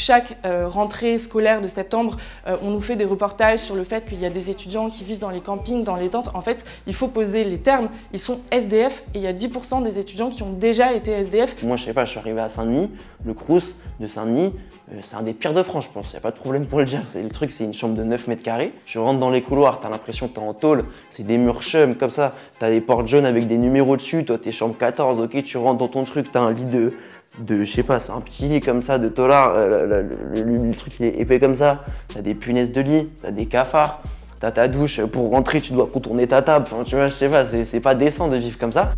chaque rentrée scolaire de septembre, on nous fait des reportages sur le fait qu'il y a des étudiants qui vivent dans les campings, dans les tentes. En fait, il faut poser les termes. Ils sont SDF et il y a 10% des étudiants qui ont déjà été SDF. Moi, je sais pas, je suis arrivé à Saint-Denis, le Crous de Saint-Denis, c'est un des pires de France, je pense. Il n'y a pas de problème pour le dire. Le truc, c'est une chambre de 9 mètres carrés. Tu rentres dans les couloirs, tu as l'impression que tu es en tôle. C'est des murs chum comme ça. Tu as des portes jaunes avec des numéros dessus. Toi, tu es chambre 14. Ok, tu rentres dans ton truc, tu as un lit de je sais pas, c'est un petit lit comme ça de tôlard. Le truc, il est épais comme ça. Tu as des punaises de lit, tu as des cafards. Tu as ta douche. Pour rentrer, tu dois contourner ta table. Enfin, tu vois, je sais pas, c'est pas décent de vivre comme ça.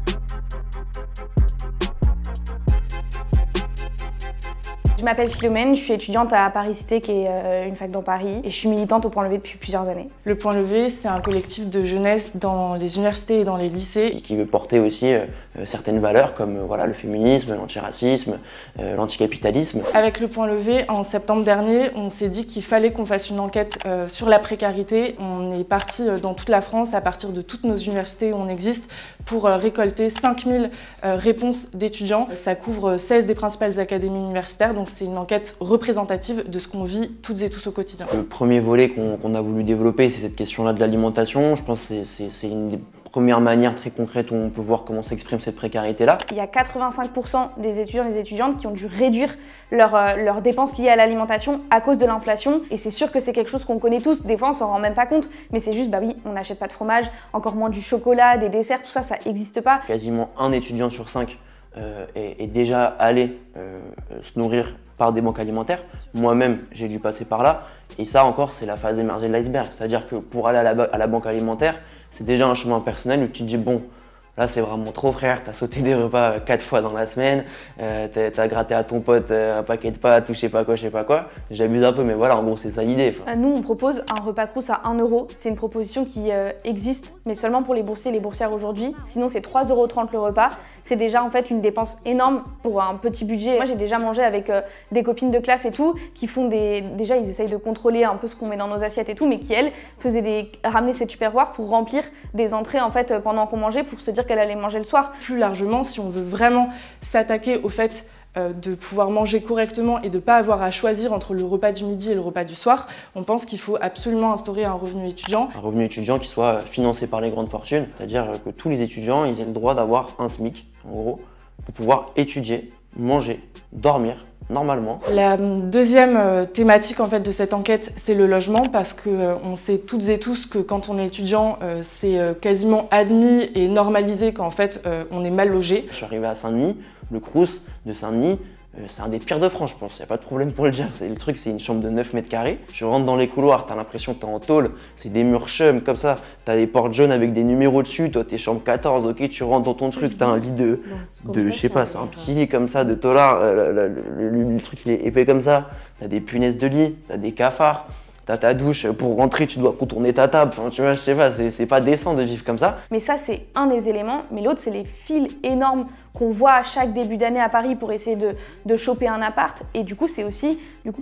Je m'appelle Philomène, je suis étudiante à Paris Cité, qui est une fac dans Paris, et je suis militante au Point Levé depuis plusieurs années. Le Point Levé, c'est un collectif de jeunesse dans les universités et dans les lycées. Qui veut porter aussi certaines valeurs comme voilà, le féminisme, l'antiracisme, l'anticapitalisme. Avec le Point Levé, en septembre dernier, on s'est dit qu'il fallait qu'on fasse une enquête sur la précarité. On est parti dans toute la France, à partir de toutes nos universités où on existe, pour récolter 5000 réponses d'étudiants. Ça couvre 16 des principales académies universitaires, donc c'est une enquête représentative de ce qu'on vit toutes et tous au quotidien. Le premier volet qu'on a voulu développer, c'est cette question-là de l'alimentation. Je pense que c'est une des premières manières très concrètes où on peut voir comment s'exprime cette précarité-là. Il y a 85% des étudiants et des étudiantes qui ont dû réduire leurs dépenses liées à l'alimentation à cause de l'inflation. Et c'est sûr que c'est quelque chose qu'on connaît tous. Des fois, on s'en rend même pas compte. Mais c'est juste, bah oui, on n'achète pas de fromage, encore moins du chocolat, des desserts, tout ça, ça n'existe pas. Quasiment un étudiant sur 5 est déjà allé se nourrir par des banques alimentaires. Moi-même, j'ai dû passer par là. Et ça encore, c'est la phase émergée de l'iceberg. C'est-à-dire que pour aller à la banque alimentaire, c'est déjà un chemin personnel où tu te dis bon, là c'est vraiment trop frère, t'as sauté des repas 4 fois dans la semaine, t'as gratté à ton pote un paquet de pâtes ou je sais pas quoi. J'abuse un peu mais voilà, en gros c'est ça l'idée. Nous on propose un repas Crous à 1 €. C'est une proposition qui existe mais seulement pour les boursiers et les boursières aujourd'hui. Sinon c'est 3,30 € le repas. C'est déjà en fait une dépense énorme pour un petit budget. Moi j'ai déjà mangé avec des copines de classe et tout qui font déjà ils essayent de contrôler un peu ce qu'on met dans nos assiettes et tout, mais qui elles ramenaient ces tupperwares pour remplir des entrées en fait pendant qu'on mangeait pour se dire qu'elle allait manger le soir. Plus largement, si on veut vraiment s'attaquer au fait de pouvoir manger correctement et de ne pas avoir à choisir entre le repas du midi et le repas du soir, on pense qu'il faut absolument instaurer un revenu étudiant. Un revenu étudiant qui soit financé par les grandes fortunes, c'est-à-dire que tous les étudiants ils aient le droit d'avoir un SMIC, en gros, pour pouvoir étudier, manger, dormir normalement. La deuxième thématique en fait de cette enquête, c'est le logement, parce qu'on sait toutes et tous que quand on est étudiant, c'est quasiment admis et normalisé qu'en fait on est mal logé. Je suis arrivé à Saint-Denis, le Crous de Saint-Denis, c'est un des pires de France, je pense, il n'y a pas de problème pour le dire. Le truc, c'est une chambre de 9 mètres carrés. Tu rentres dans les couloirs, tu as l'impression que tu es en tôle, c'est des murs chum comme ça. Tu as des portes jaunes avec des numéros dessus, toi, tu es chambre 14, ok, tu rentres dans ton truc, tu as un lit je sais pas, c'est un petit lit comme ça de tôlard. Le truc, il est épais comme ça. Tu as des punaises de lit, tu as des cafards. T'as ta douche, pour rentrer, tu dois contourner ta table. Enfin, tu vois, je sais pas, c'est pas décent de vivre comme ça. Mais ça, c'est un des éléments. Mais l'autre, c'est les fils énormes qu'on voit à chaque début d'année à Paris pour essayer de choper un appart. Et du coup, c'est aussi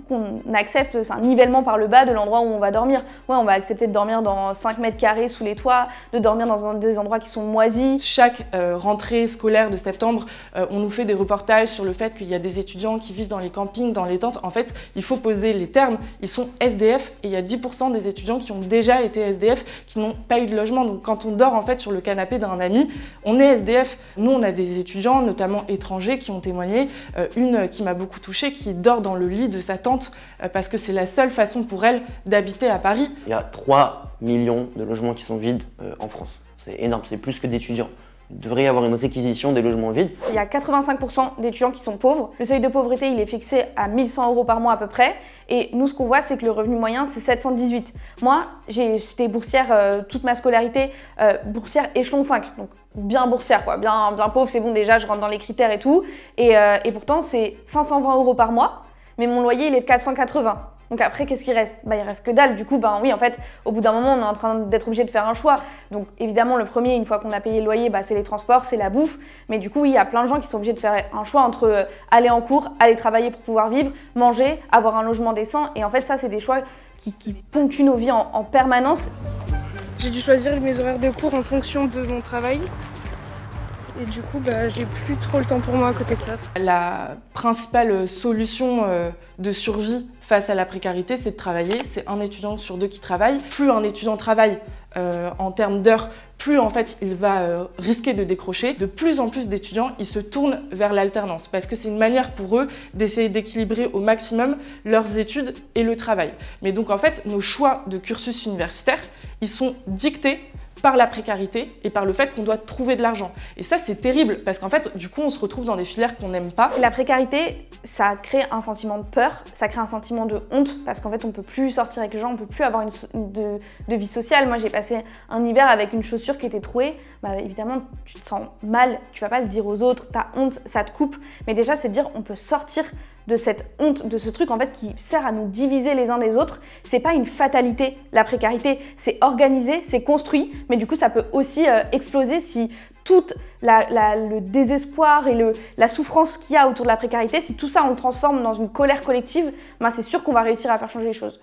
qu'on accepte, c'est un nivellement par le bas de l'endroit où on va dormir. Ouais, on va accepter de dormir dans 5 mètres carrés sous les toits, de dormir dans des endroits qui sont moisis. Chaque rentrée scolaire de septembre, on nous fait des reportages sur le fait qu'il y a des étudiants qui vivent dans les campings, dans les tentes. En fait, il faut poser les termes. Ils sont SDF et il y a 10% des étudiants qui ont déjà été SDF, qui n'ont pas eu de logement. Donc quand on dort en fait sur le canapé d'un ami, on est SDF. Nous, on a des étudiants, notamment étrangers, qui ont témoigné. Une qui m'a beaucoup touchée, qui dort dans le lit de sa tante parce que c'est la seule façon pour elle d'habiter à Paris. Il y a 3 millions de logements qui sont vides en France. C'est énorme, c'est plus que d'étudiants. Il devrait y avoir une réquisition des logements vides. Il y a 85% d'étudiants qui sont pauvres. Le seuil de pauvreté, il est fixé à 1 100 € par mois à peu près. Et nous, ce qu'on voit, c'est que le revenu moyen, c'est 718. Moi, j'étais boursière toute ma scolarité, boursière échelon 5. Donc bien boursière, quoi. Bien pauvre, c'est bon, déjà, je rentre dans les critères et tout. Et pourtant, c'est 520 € par mois. Mais mon loyer, il est de 480. Donc après, qu'est-ce qui reste? Il reste que dalle. Du coup, oui, en fait, au bout d'un moment, on est en train d'être obligé de faire un choix. Donc évidemment, le premier, une fois qu'on a payé le loyer, c'est les transports, c'est la bouffe. Mais du coup, oui, il y a plein de gens qui sont obligés de faire un choix entre aller en cours, aller travailler pour pouvoir vivre, manger, avoir un logement décent. Et en fait, ça, c'est des choix qui ponctuent nos vies en permanence. J'ai dû choisir mes horaires de cours en fonction de mon travail. Et du coup, j'ai plus trop le temps pour moi à côté de ça. La principale solution de survie face à la précarité, c'est de travailler. C'est 1 étudiant sur 2 qui travaille. Plus un étudiant travaille en termes d'heures, plus en fait il va risquer de décrocher. De plus en plus d'étudiants, ils se tournent vers l'alternance parce que c'est une manière pour eux d'essayer d'équilibrer au maximum leurs études et le travail. Mais donc en fait, nos choix de cursus universitaire, ils sont dictés par la précarité et par le fait qu'on doit trouver de l'argent. Et ça, c'est terrible parce qu'en fait, du coup, on se retrouve dans des filières qu'on n'aime pas. La précarité, ça crée un sentiment de peur, ça crée un sentiment de honte parce qu'en fait, on peut plus sortir avec les gens, on peut plus avoir de vie sociale. Moi, j'ai passé un hiver avec une chaussure qui était trouée. Évidemment, tu te sens mal, tu vas pas le dire aux autres, t'as honte, ça te coupe. Mais déjà, c'est de dire on peut sortir de cette honte, de ce truc en fait qui sert à nous diviser les uns des autres. C'est pas une fatalité, la précarité, c'est organisé, c'est construit, mais du coup ça peut aussi exploser si tout le désespoir et la souffrance qu'il y a autour de la précarité, si tout ça on le transforme dans une colère collective, c'est sûr qu'on va réussir à faire changer les choses.